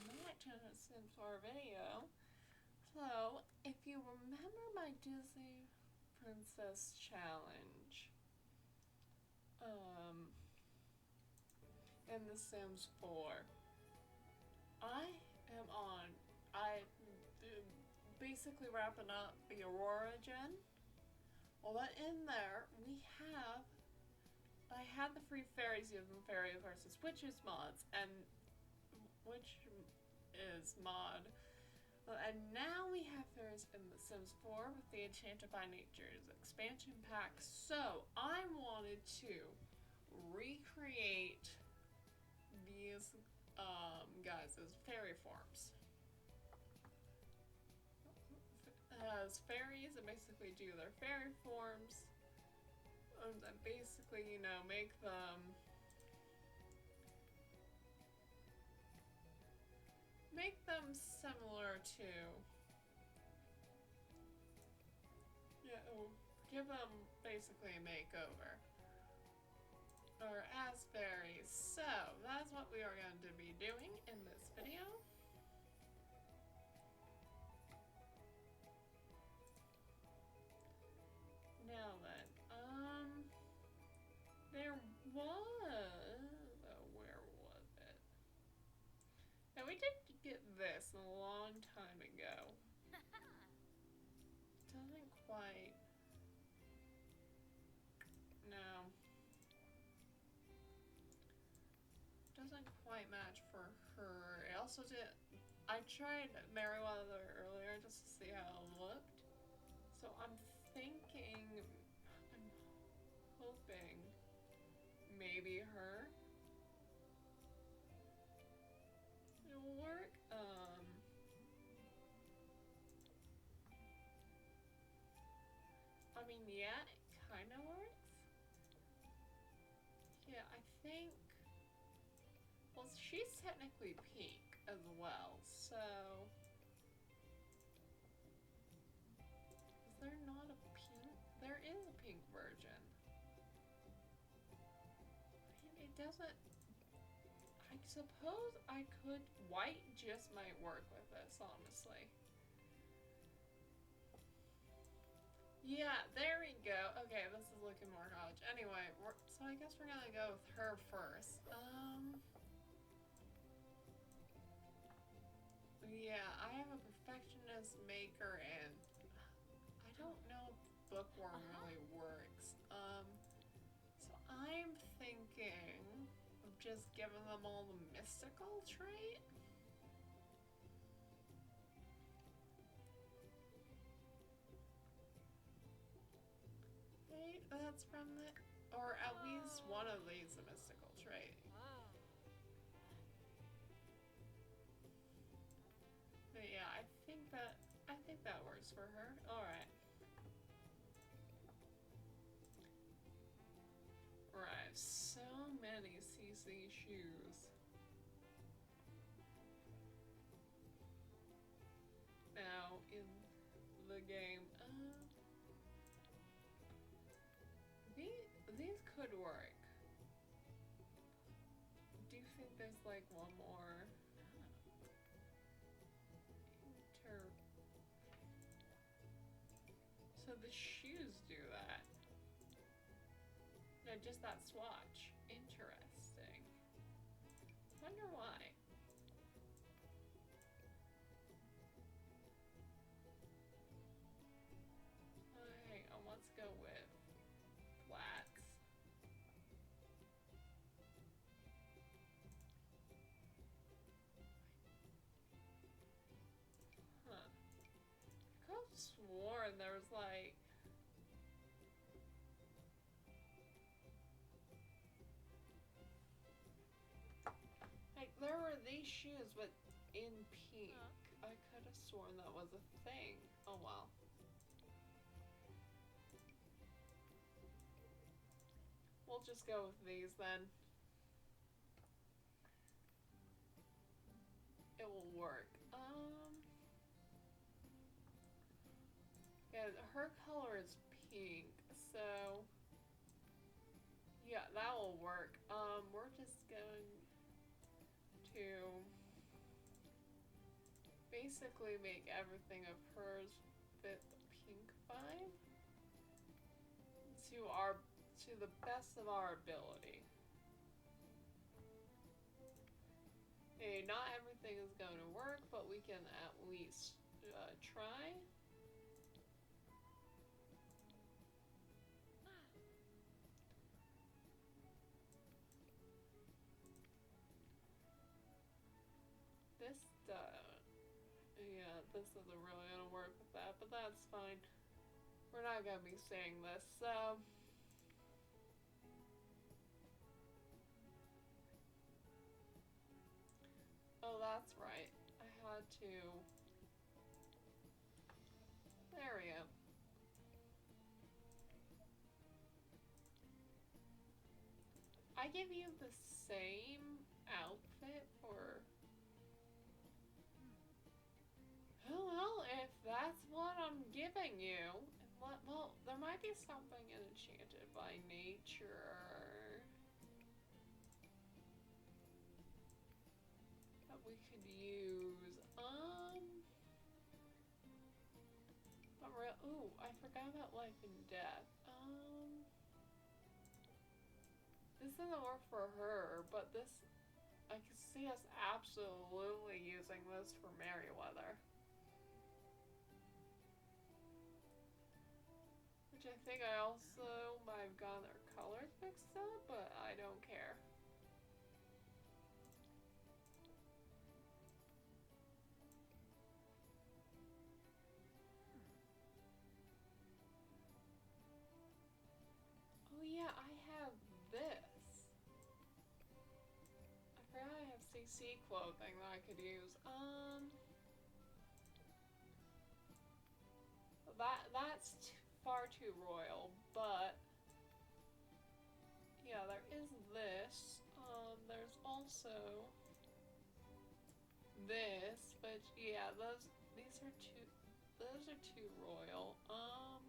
back to the Sims 4 video. So, if you remember my Disney Princess Challenge, in The Sims 4, I am I basically wrapping up the Aurora gen. Well, but in there, I had the free fairies using Fairy versus Witches mods, and which is mod. And now we have fairies in The Sims 4 with the Enchanted by Nature's expansion pack. So I wanted to recreate these guys as fairy forms. As fairies and basically do their fairy forms. And basically, you know, make them similar to, give them basically a makeover. Or as fairies. So, that's what we are going to be doing in this video. Now then, there was, where was it? Now we did get this a long time ago. Doesn't quite, no. Doesn't quite match for her. I also I tried Merryweather earlier just to see how it looked. So I'm hoping maybe her. It'll work. I mean, yeah, it kind of works. Yeah, I think. Well, she's technically pink as well, so. Is there not a pink? There is a pink version. I mean, it doesn't. I suppose I could. White just might work with this, honestly. Yeah, there we go. Okay, this is looking more college. Anyway, so I guess we're gonna go with her first. Yeah, I have a perfectionist maker, and I don't know if bookworm really works. So I'm thinking of just giving them all the mystical trait. Right, that's from the, or at least one of these a mystical trait. But yeah, I think that works for her. All right. Right, so many CC shoes. Now in the game, these could work. Do you think there's like one more? So the shoes do that. No, just that swatch. Interesting. Wonder why. Hang on, let's go with flats. Huh. I could have sworn there was like. Like, there were these shoes, but in pink. I could have sworn that was a thing. Oh well. We'll just go with these then. It will work. Yeah, her color is pink, so yeah, that will work. We're just going to basically make everything of hers fit the pink vibe to the best of our ability. Hey, not everything is going to work, but we can at least try. Yeah, this isn't really gonna work with that, but that's fine. We're not gonna be saying this, so. Oh, that's right. I had to. There we go. I give you the same outfit for. Oh, well, if that's what I'm giving you. Well, there might be something in Enchanted by Nature that we could use. Ooh, I forgot about life and death. This doesn't work for her, but this, I can see us absolutely using this for Merryweather. Which I think I also might have gotten their colors mixed up, but I don't care. Oh yeah, I have this. I forgot I have CC clothing that I could use. That's far too royal, but yeah, there is this. There's also this, but yeah, those are too royal. Um,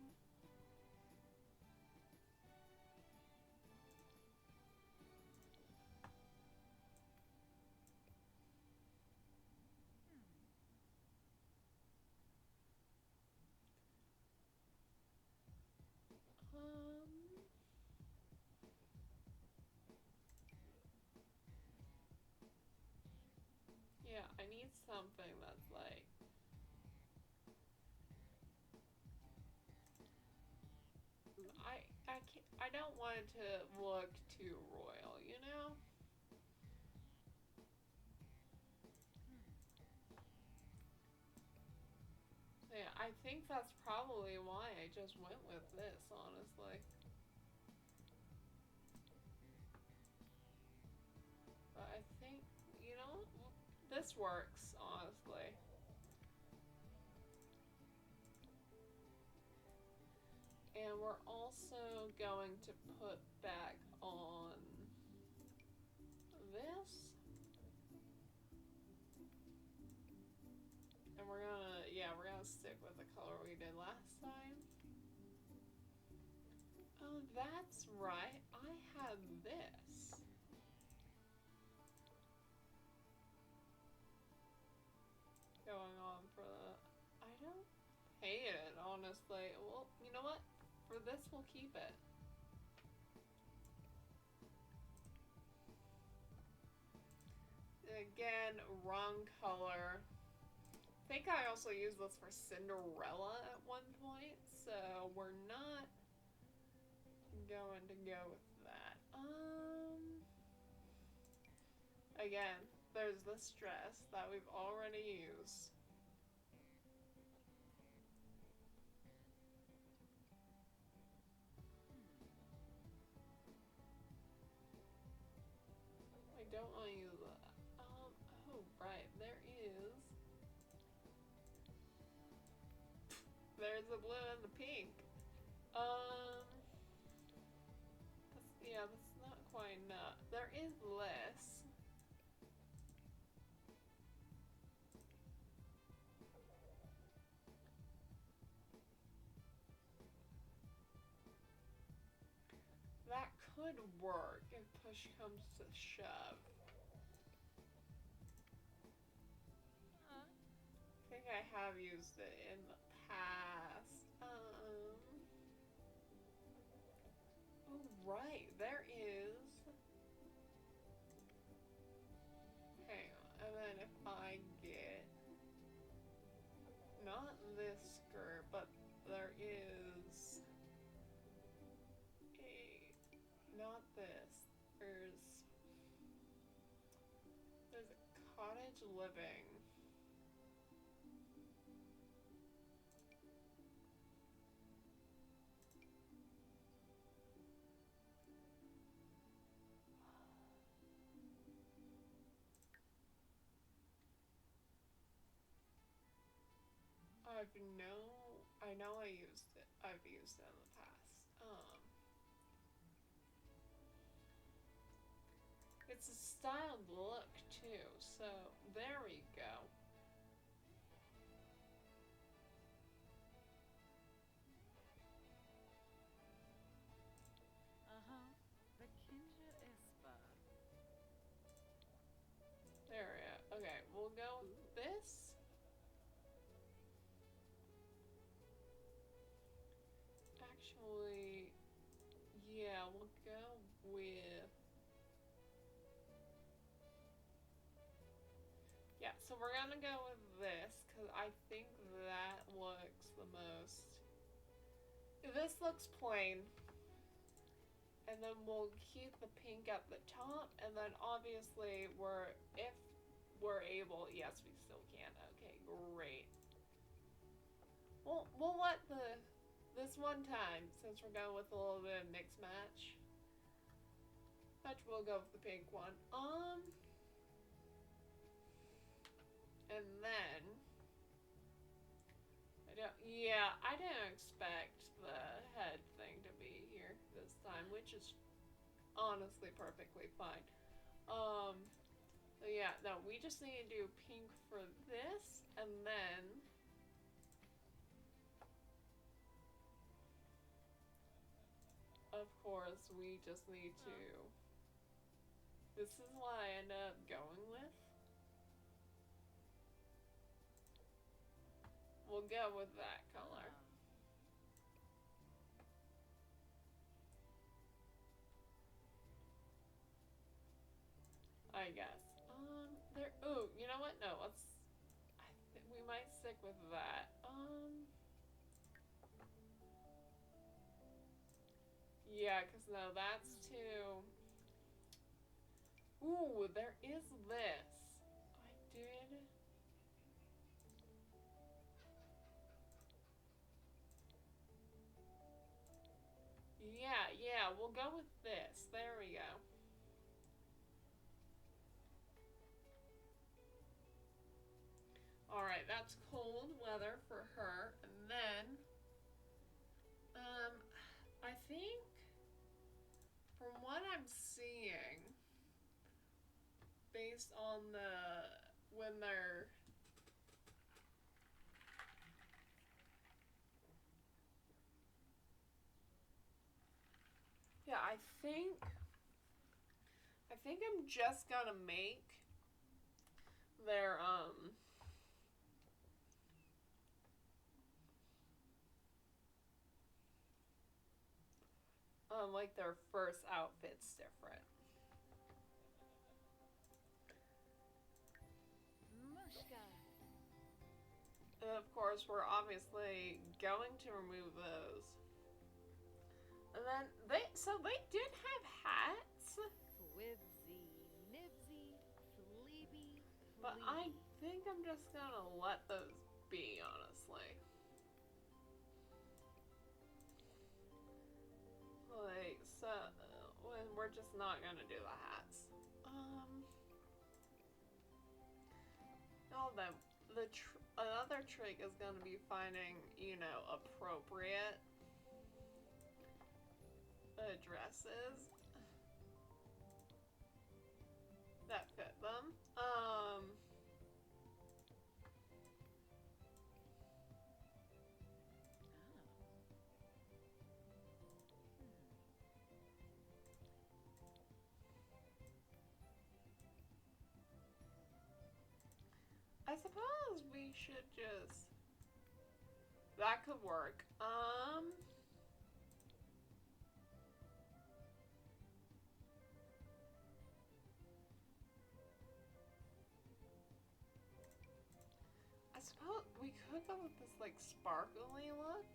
yeah, I need something that's like. I don't want it to look too royal, you know? So yeah, I think that's probably why I just went with this, honestly. But I think, you know, this works, honestly. And we're also going to put back on this. And we're gonna stick with the color we did last time. Oh, that's right. I had this. Going on for the. I don't hate it, honestly. Well, you know what? For this, we'll keep it. Again, wrong color. I think I also used this for Cinderella at one point, so we're not going to go with that. Again, there's this dress that we've already used. I don't want to use that. Oh, right, there's the blue and the pink. That's not quite enough. There is less. That could work if push comes to shove. have used it in the past. Oh, right, there is. Hang on, and then if I get not this skirt, but there is not this. There's a cottage living. I know I used it. I've used it in the past. It's a styled look too, so there we go. The Kinja Ispa. There we go. Okay, we'll go with this. Actually, yeah, we'll go with... Yeah, so we're gonna go with this, because I think that looks the most... This looks plain. And then we'll keep the pink at the top, and then obviously if we're able, yes, we still can. Okay, great. We'll let this one time, since we're going with a little bit of mix match, we'll go with the pink one. And then I didn't expect the head thing to be here this time, which is honestly perfectly fine. So yeah, no, we just need to do pink for this, and then of course we just need to... This is what I ended up going with. We'll go with that color. I guess. Ooh, you know what? No, we might stick with that. Yeah, because no, that's too... Ooh, there is this. I did... Yeah, we'll go with this. There we go. Alright, that's cold weather for her. And then, I think, from what I'm seeing, based on when they're... Yeah, I think I'm just gonna make their, like their first outfits different. Mushka. And of course, we're obviously going to remove those. And then they did have hats. Fwibsy, Nibsy, Fleeby, But I think I'm just gonna let those be, honestly. Like, so, we're just not gonna do the hats. Oh, then, another trick is gonna be finding, appropriate dresses that fit them. I suppose we should just that could work. I suppose we could go with this like sparkly look.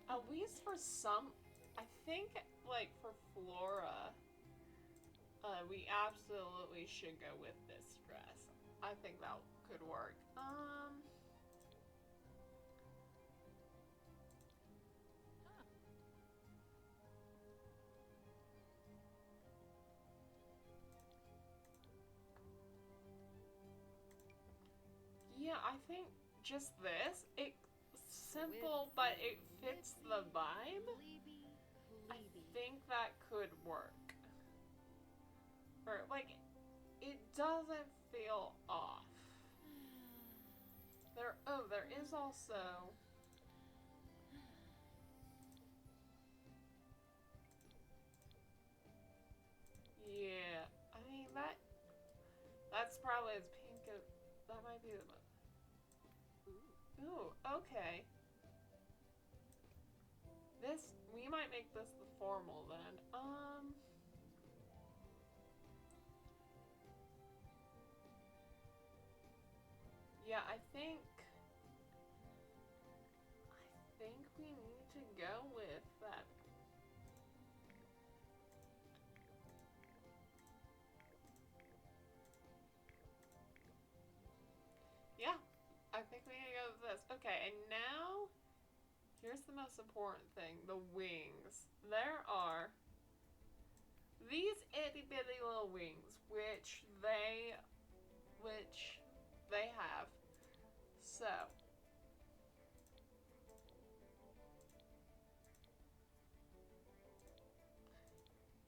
At least for some, I think like for Flora, we absolutely should go with this dress. I think that could work. Yeah, I think just this. It's simple, but it fits the vibe. I think that could work. Or, like, it doesn't feel off. There is also... Yeah, I mean, that's probably as pink as... That might be the... Ooh, okay. We might make this the formal then. Yeah, I think we need to go with that. Yeah, I think we need to go with this. Okay, and now here's the most important thing, the wings. There are these itty bitty little wings, which they have. So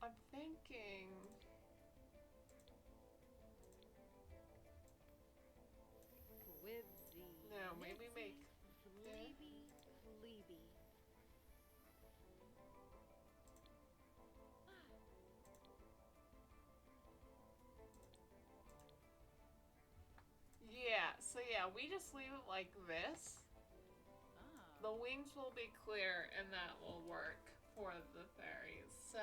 I'm thinking With the no, maybe make Fleeby. yeah, so yeah, we just leave it like this. The wings will be clear and that will work for the fairies. So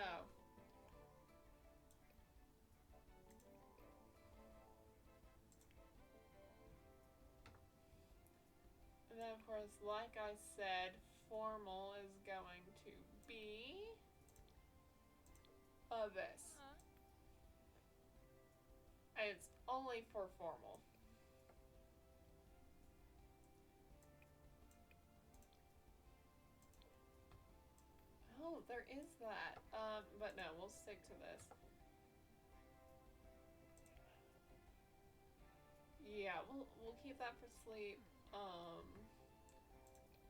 and then of course, like I said, formal is going to be this. And it's only for formal. Oh, there is that. But no, we'll stick to this. Yeah, we'll keep that for sleep.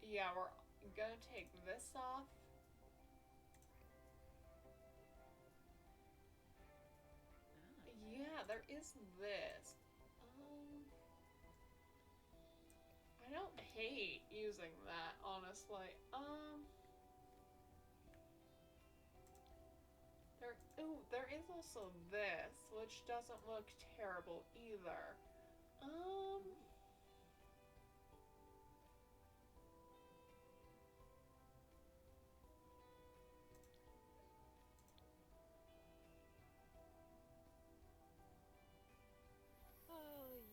Yeah, we're gonna take this off. Yeah, there is this. I don't hate using that, honestly. There is also this, which doesn't look terrible either. Oh,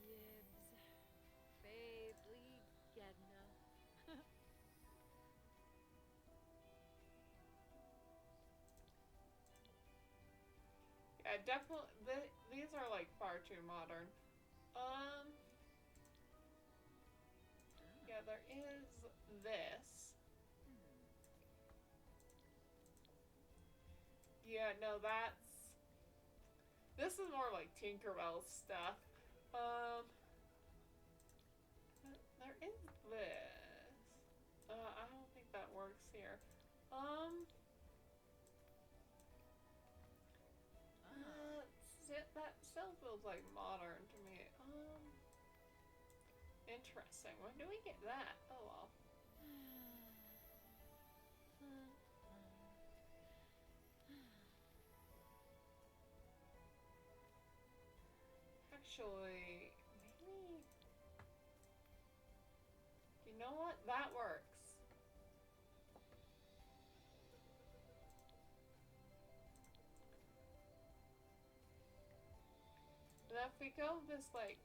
yibs. Fably Gedna. Yeah, definitely. These are like far too modern. Yeah, there is this. Yeah, no, this is more like Tinkerbell stuff. There is this. I don't think that works here. That still feels like modern to me. Interesting. When do we get that? Oh well. actually, maybe, you know what? That works. And if we go this, like,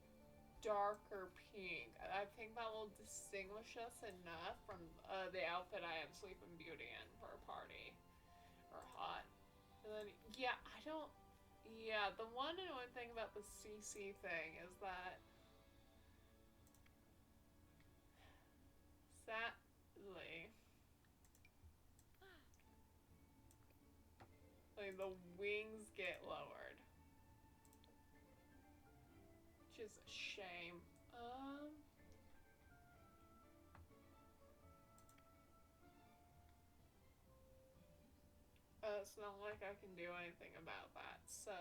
darker pink, I think that will distinguish us enough from the outfit I have Sleeping Beauty in for a party. Or hot. And then, yeah, I don't... Yeah, the one annoying thing about the CC thing is that... Sadly... Like, the wings get lowered. Which is a shame. It's not like I can do anything about that, so...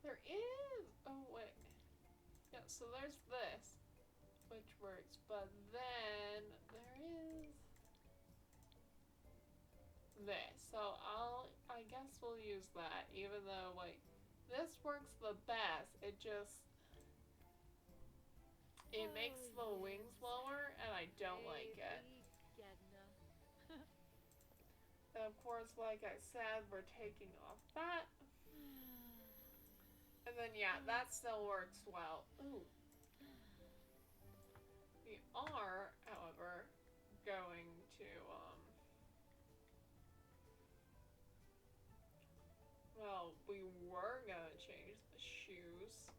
There is... Oh, wait. Yeah, so there's this, which works, but then there is this. So I guess we'll use that, even though, like, this works the best. It just... It makes the wings lower, and I don't like it. And of course, like I said, we're taking off that. And then, yeah, that still works well. Ooh. We are, however, going to, well, we were gonna change the shoes.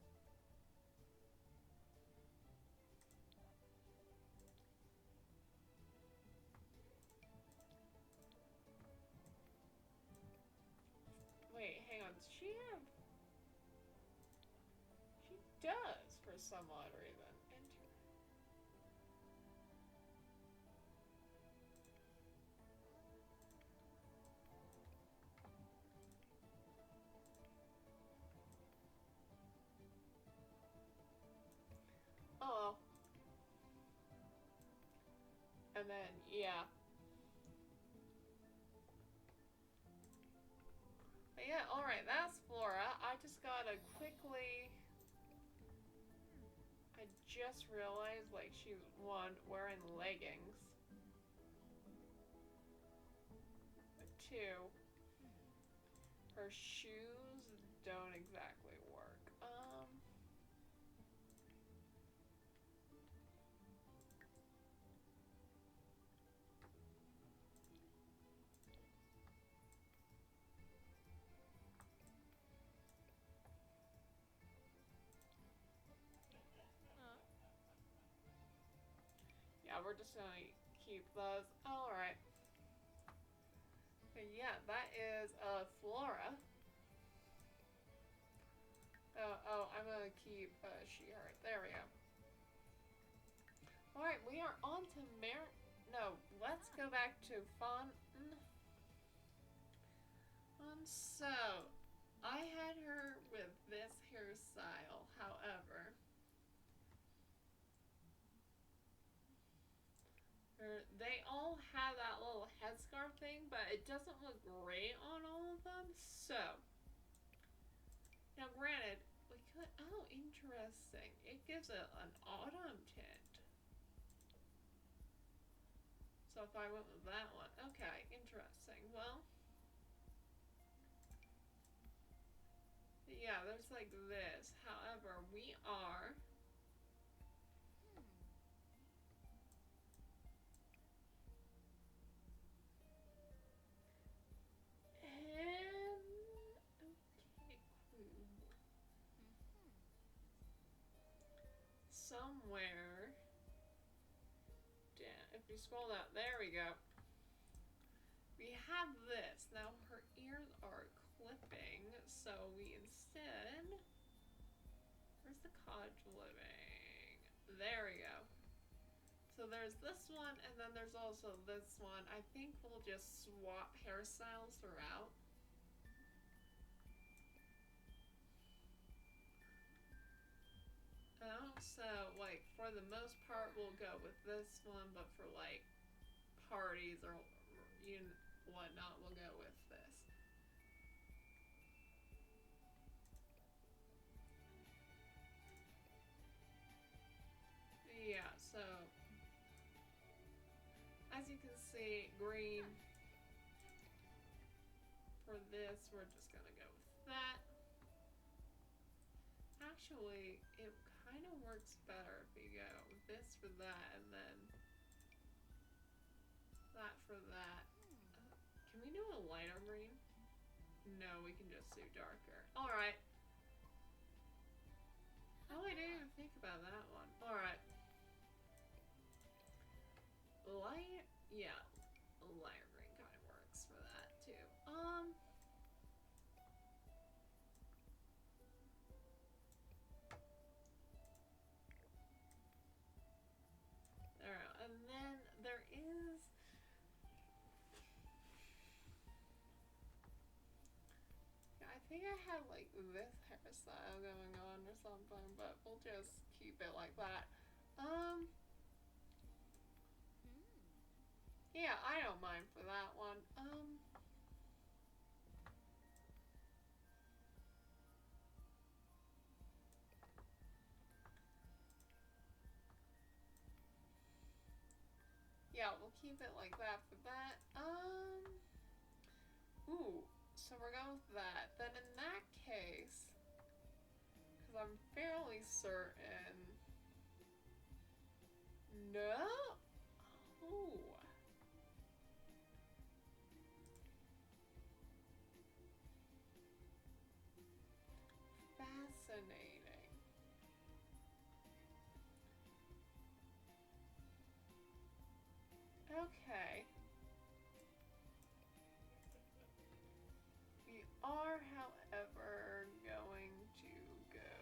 Wait, hang on, does she have... She does, for some odd reason. Oh. And then, yeah. But yeah, alright, that's Flora. I just gotta quickly... I just realized, like, she's, one, wearing leggings. But two, her shoes don't exactly work. Yeah, we're just gonna keep those. Alright. Yeah, that is Flora. Oh, I'm gonna keep she, her. There we go. Alright, we are on to No, let's go back to Fontaine. So, I had her with this hairstyle, however. They all have that little headscarf thing, but it doesn't look great on all of them, so. Now, granted, we could, oh, interesting. It gives it an autumn tint. So if I went with that one, okay, interesting. Well, yeah, there's like this. However, we are... Somewhere down, if you scroll down, there we go. We have this. Now her ears are clipping, so we instead, where's the codge living? There we go. So there's this one, and then there's also this one. I think we'll just swap hairstyles throughout. So, like, for the most part, we'll go with this one, but for, like, parties or whatnot, we'll go with this. Yeah, so, as you can see, green. For this, we're just gonna go with that. Actually, it kind of works better if you go this for that and then that for that. Can we do a lighter green? No, we can just do darker. Alright. Oh, I didn't even think about that one. Alright. Light? Yeah. Lighter green kind of works for that too. Alright, and then there is... I think I have like this hairstyle going on or something, but we'll just keep it like that. Yeah, I don't mind for that one. Yeah, we'll keep it like that for that. Ooh, so we're going with that. Then in that case, because I'm fairly certain. No? Ooh. Fascinating. Okay. We are, however, going to go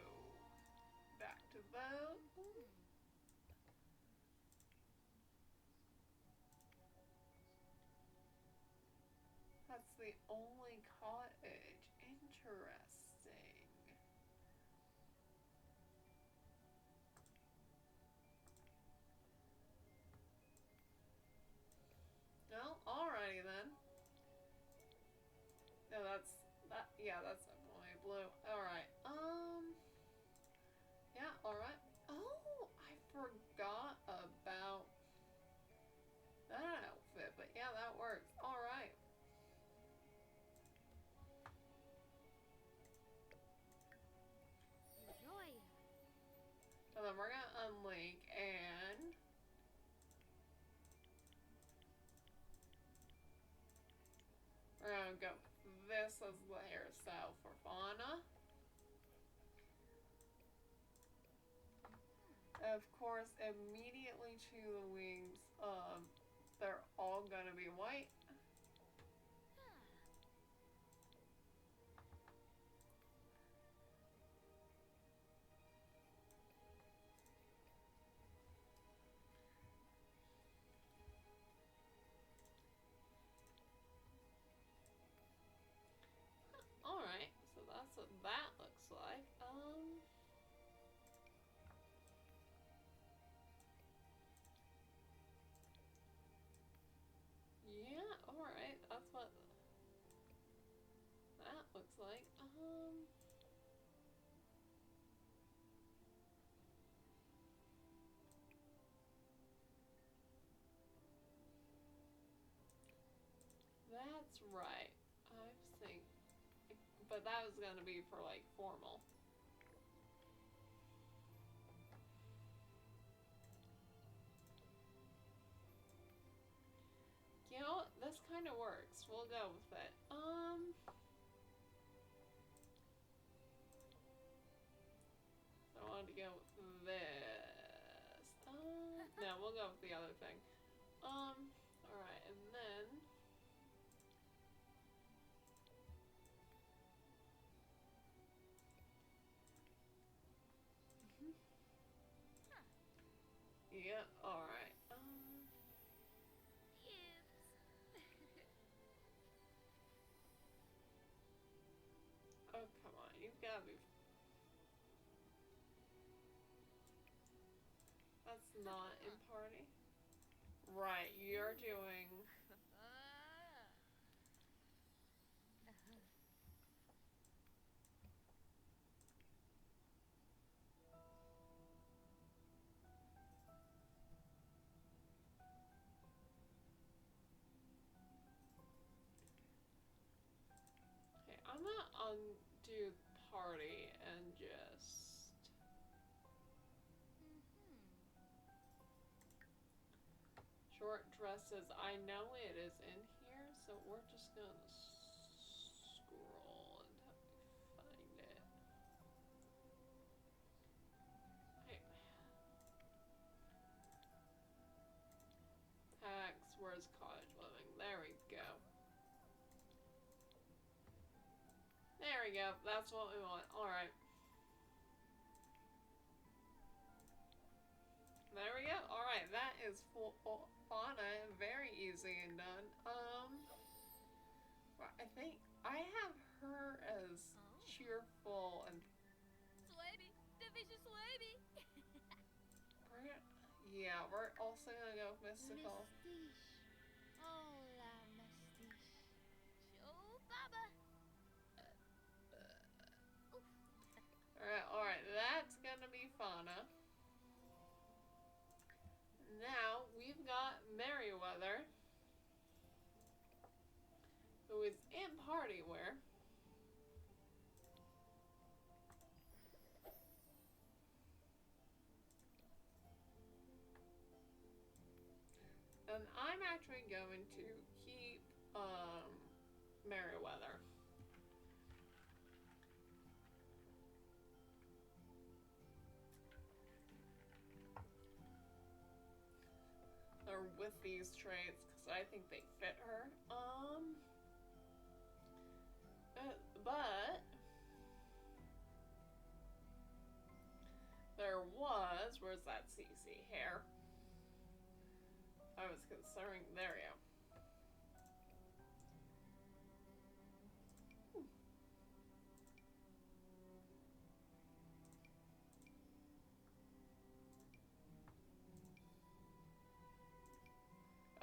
back to vote. That's the only cottage. Interesting. No, alrighty then. No, yeah, that's definitely blue. Alright, yeah, alright. Oh, I forgot about that outfit, but yeah, that works. Alright. Enjoy. So then we're gonna unlink and we're gonna go this as the hairstyle for Fauna. Of course, immediately to the wings, they're all gonna be white. Alright, so that's what that looks like. Yeah, alright, that's what that looks like. That's right. I think, but that was gonna be for like formal. You know, this kind of works. We'll go with it. So I wanted to go with this. No, we'll go with the other thing. Alright, and then yeah, alright. that'd be. That's not in party. Right, you're doing. Okay, I'm gonna undo party and just. Short dresses. I know it is in here, so we're just gonna scroll until we find it. Hey. Tax, where's cottage living? There we go. There we go. That's what we want. Alright. There we go. Alright, that is fauna. Very easy and done. I think I have her as cheerful and. Swaby, the vicious Swaby. Yeah, we're also gonna go mystical. Mystiche. Oh, la mystiche. Show Baba. Alright, that's gonna be fauna. Now we've got Merryweather, who is in party wear. And I'm actually going to keep Merryweather. Or with these traits, because I think they fit her. But there was, where's that CC hair? I was considering, there we go.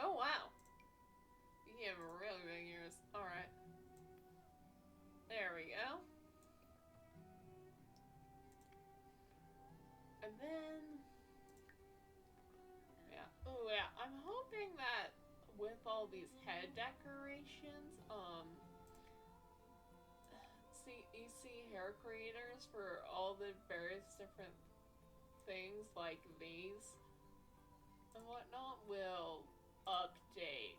Oh wow! You have really big ears. Alright. There we go. And then. Yeah. Oh yeah. I'm hoping that with all these head decorations, you see hair creators for all the various different things like these and whatnot will update.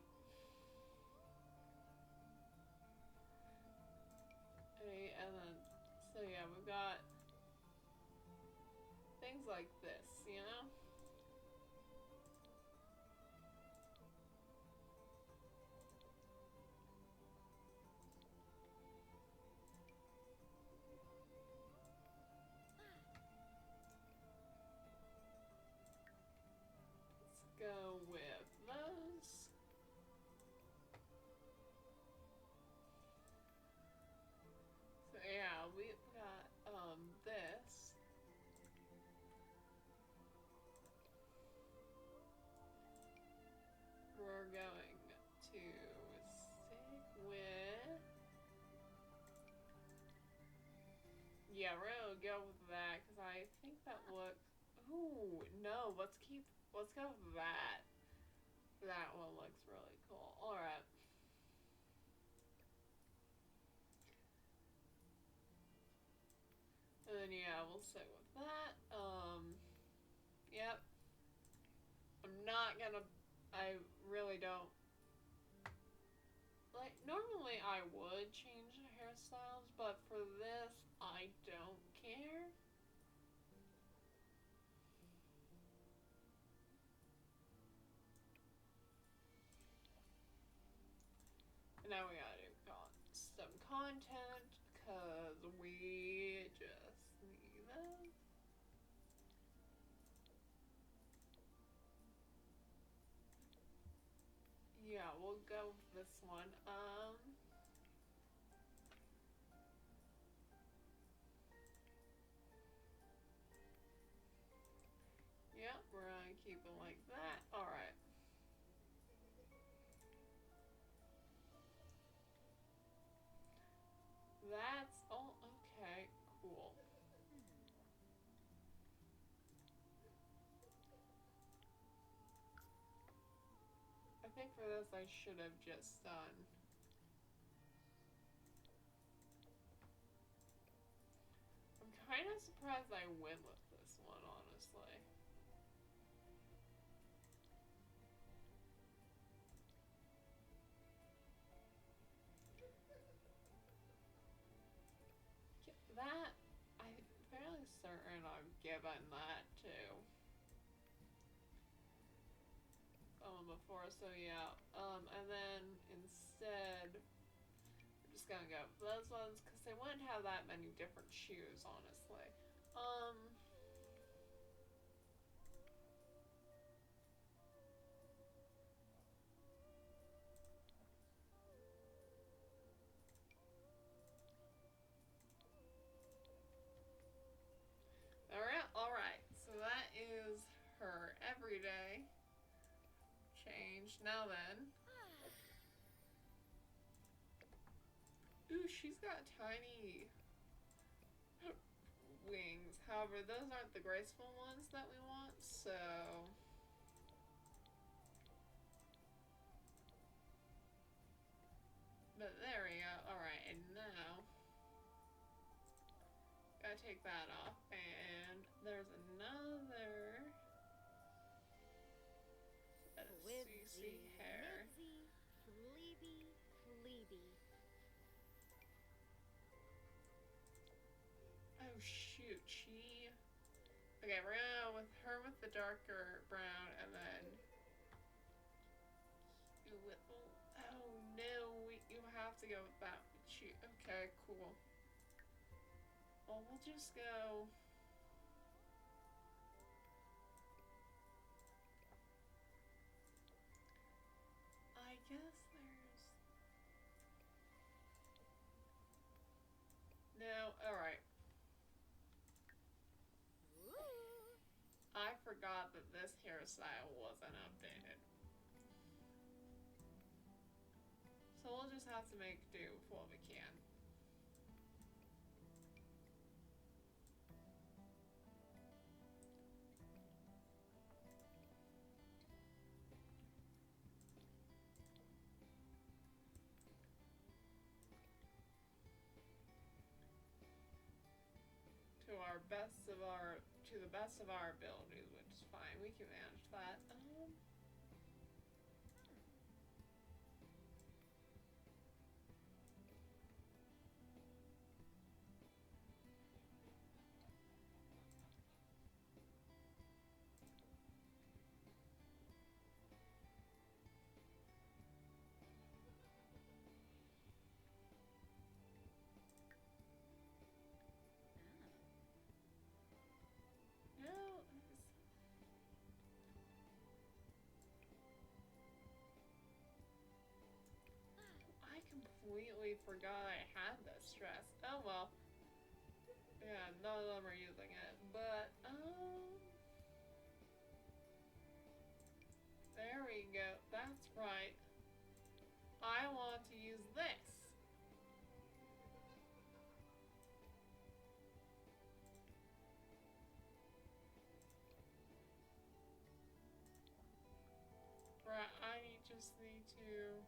Okay, and then, so yeah, we've got things like this, you know? Let's go with those. So yeah, we've got this. We're going to stick with. Yeah, we're gonna go with that because I think that looks. Ooh, no, let's go with that. That one looks really cool. Alright. And then yeah, we'll stick with that. Yep. I'm not gonna. I really don't. Like, normally I would change the hairstyles, but for this, I don't care. And now we gotta do some content, because we just need that. Yeah, we'll go with this one. think for this I should have just done. I'm kind of surprised I went with this one, honestly. That, I'm fairly certain I've given that to before, so yeah. And then instead, we're just gonna go for those ones because they wouldn't have that many different shoes, honestly. Alright, so that is her everyday change. Now then. Ooh, she's got tiny wings. However, those aren't the graceful ones that we want, so... But there we go. Alright, and now... Gotta take that off, and there's another... CC hair. Oh shoot, she... Okay, we're gonna go with her with the darker brown, and then... Oh no, you have to go with that. Okay, cool. Well, we'll just go... I guess there's... No, alright. I forgot that this hairstyle wasn't updated. So we'll just have to make do with what we can. To the best of our abilities, which is fine. We can manage that. I completely forgot I had this dress. Oh well. Yeah, none of them are using it. But, there we go. That's right. I want to use this. Right, I just need to...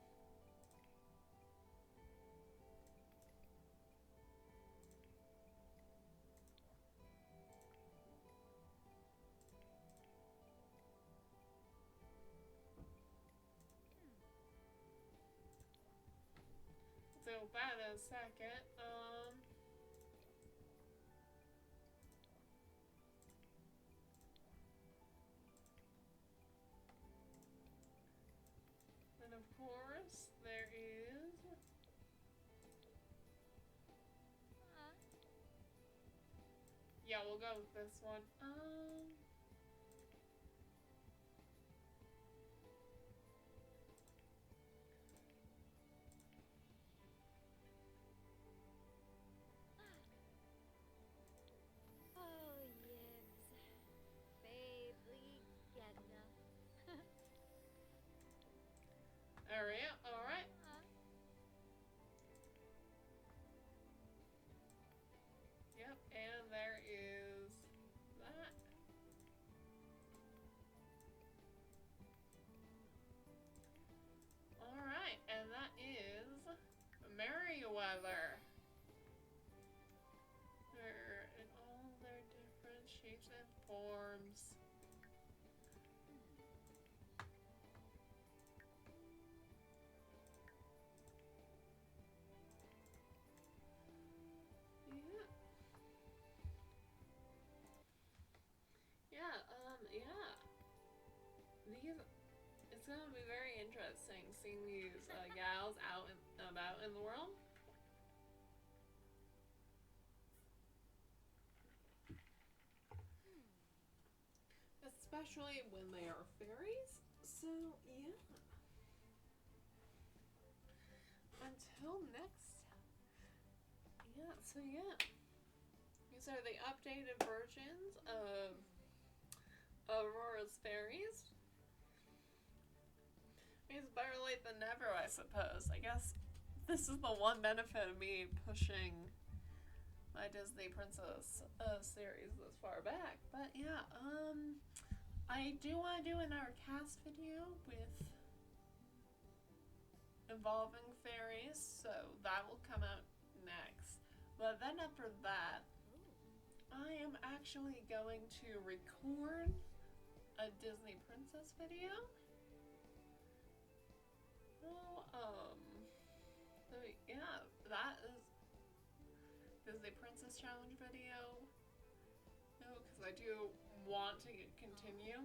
So that in a second. And of course, there is... Yeah, we'll go with this one. There we go. Alright. Yep, and there is that. together. They're in all their different shapes and forms. Yeah. It's gonna be very interesting seeing these gals out and about in the world. Especially when they are fairies. So, yeah. Until next. Yeah. These are the updated versions of Aurora's fairies. It's better late than never, I suppose. I guess this is the one benefit of me pushing my Disney Princess series this far back. But yeah, I do want to do another cast video with involving fairies, so that will come out next. But then after that, I am actually going to record a Disney Princess video. So yeah, that is Disney Princess Challenge video. No, because I do want to continue